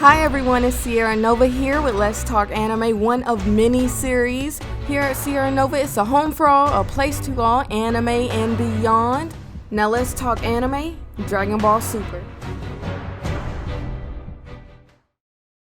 Hi everyone, it's Sierra Nova here with Let's Talk Anime, one of many series. Here at Sierra Nova, it's a home for all, a place to all, anime and beyond. Now let's talk anime, Dragon Ball Super.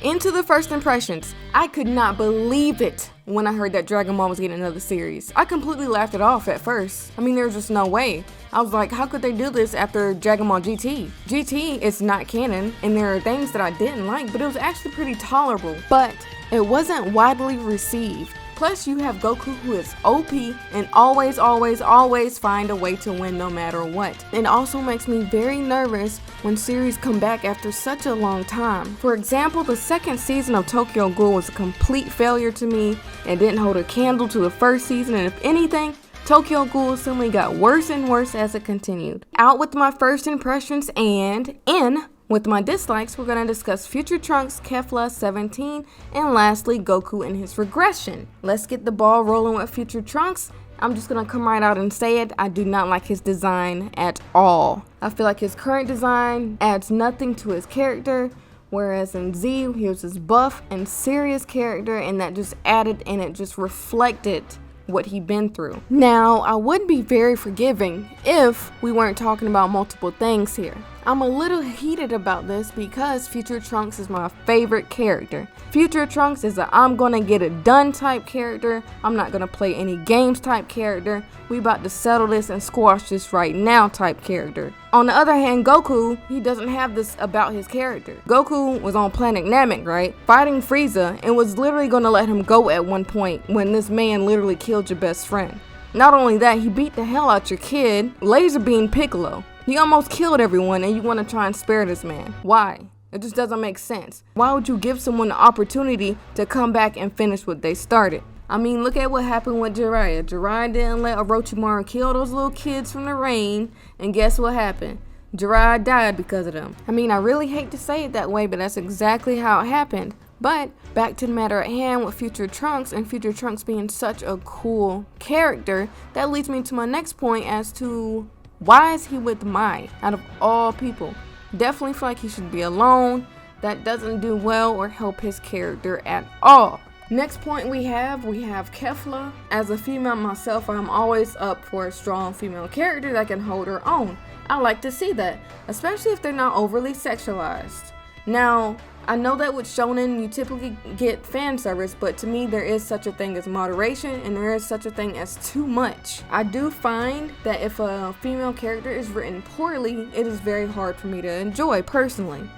Into the first impressions, I could not believe it when I heard that Dragon Ball was getting another series. I completely laughed it off at first. I mean, there was just no way. I was like, how could they do this after Dragon Ball GT? GT is not canon, and there are things that I didn't like, but it was actually pretty tolerable. But it wasn't widely received. Plus, you have Goku, who is OP and always find a way to win no matter what. It also makes me very nervous when series come back after such a long time. For example, the second season of Tokyo Ghoul was a complete failure to me and didn't hold a candle to the first season, and if anything, Tokyo Ghoul simply got worse and worse as it continued. Out with my first impressions, and in with my dislikes, we're going to discuss Future Trunks, Kefla 17, and lastly, Goku and his regression. Let's get the ball rolling with Future Trunks. I'm just going to come right out and say it. I do not like his design at all. I feel like his current design adds nothing to his character, whereas in Z, he was this buff and serious character, and that just added and it just reflected what he'd been through. Now, I would be very forgiving if we weren't talking about multiple things here. I'm a little heated about this because Future Trunks is my favorite character. Future Trunks is a I'm gonna get it done type character. I'm not gonna play any games type character. We about to settle this and squash this right now type character. On the other hand, Goku, he doesn't have this about his character. Goku was on planet Namek, right? Fighting Frieza and was literally gonna let him go at one point when this man literally killed your best friend. Not only that, he beat the hell out your kid, laser beam Piccolo. He almost killed everyone and you want to try and spare this man. Why? It just doesn't make sense. Why would you give someone the opportunity to come back and finish what they started? I mean, look at what happened with Jiraiya. Jiraiya didn't let Orochimaru kill those little kids from the rain, and guess what happened? Jiraiya died because of them. I mean, I really hate to say it that way, but that's exactly how it happened. But back to the matter at hand with Future Trunks, and Future Trunks being such a cool character, that leads me to my next point as to why is he with Mai out of all people? Definitely feel like he should be alone. That doesn't do well or help his character at all. Next point we have Kefla. As a female myself, I'm always up for a strong female character that can hold her own. I like to see that, especially if they're not overly sexualized. Now, I know that with shonen you typically get fan service, but to me there is such a thing as moderation and there is such a thing as too much. I do find that if a female character is written poorly, it is very hard for me to enjoy personally.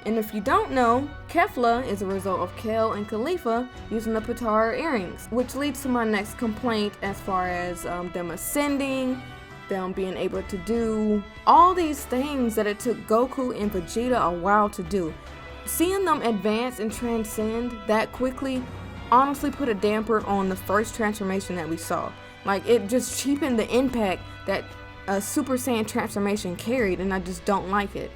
And if you don't know, Kefla is a result of Kel and Khalifa using the Potara earrings, which leads to my next complaint as far as them ascending, them being able to do all these things that it took Goku and Vegeta a while to do. Seeing them advance and transcend that quickly honestly put a damper on the first transformation that we saw. Like, it just cheapened the impact that a Super Saiyan transformation carried, and I just don't like it.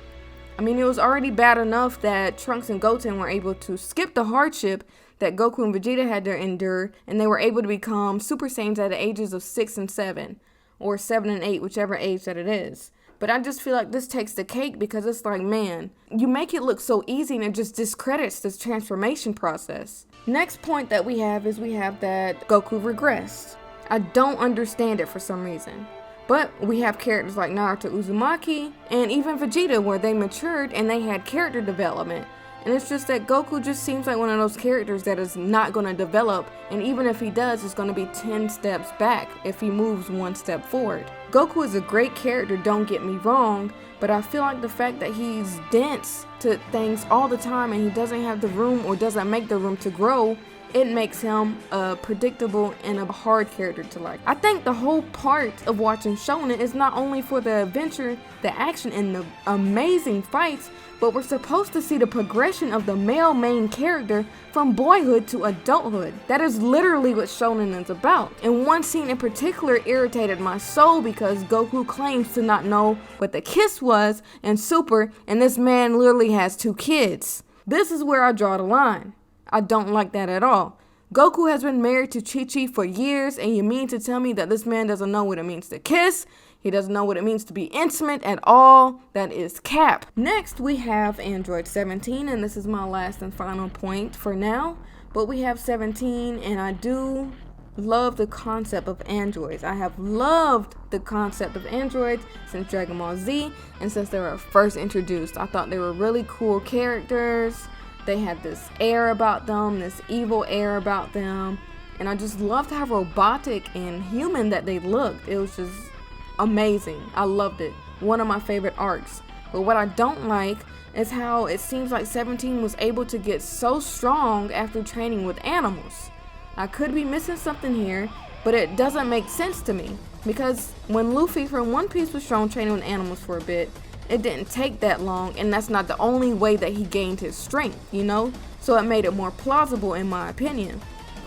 I mean, it was already bad enough that Trunks and Goten were able to skip the hardship that Goku and Vegeta had to endure, and they were able to become Super Saiyans at the ages of 6 and 7, or 7 and 8, whichever age that it is. But I just feel like this takes the cake because it's like, man, you make it look so easy and it just discredits this transformation process. Next point that we have that Goku regressed. I don't understand it for some reason. But we have characters like Naruto Uzumaki and even Vegeta where they matured and they had character development. And it's just that Goku just seems like one of those characters that is not going to develop, and even if he does, it's going to be 10 steps back if he moves one step forward. Goku is a great character, don't get me wrong, but I feel like the fact that he's dense to things all the time and he doesn't have the room or doesn't make the room to grow, it makes him a predictable and a hard character to like. I think the whole part of watching shonen is not only for the adventure, the action, and the amazing fights, but we're supposed to see the progression of the male main character from boyhood to adulthood. That is literally what shonen is about. And one scene in particular irritated my soul because Goku claims to not know what the kiss was in Super, and this man literally has 2 kids. This is where I draw the line. I don't like that at all. Goku has been married to Chi-Chi for years, and you mean to tell me that this man doesn't know what it means to kiss? He doesn't know what it means to be intimate at all. That is cap. Next, we have Android 17, and this is my last and final point for now. But we have 17, and I do love the concept of androids. I have loved the concept of androids since Dragon Ball Z and since they were first introduced. I thought they were really cool characters. They had this air about them, this evil air about them, and I just loved how robotic and human that they looked. It was just amazing. I loved it. One of my favorite arcs. But what I don't like is how it seems like 17 was able to get so strong after training with animals. I could be missing something here, but it doesn't make sense to me, because when Luffy from One Piece was shown training with animals for a bit, it didn't take that long, and that's not the only way that he gained his strength, you know? So it made it more plausible in my opinion.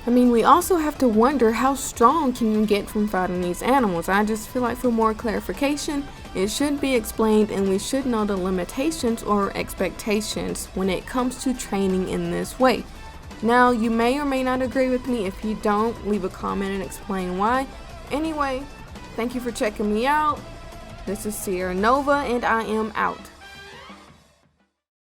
I mean, we also have to wonder how strong can you get from fighting these animals. I just feel like for more clarification, it should be explained, and we should know the limitations or expectations when it comes to training in this way. Now, you may or may not agree with me. If you don't, leave a comment and explain why. Anyway, thank you for checking me out. This is Sierra Nova, and I am out.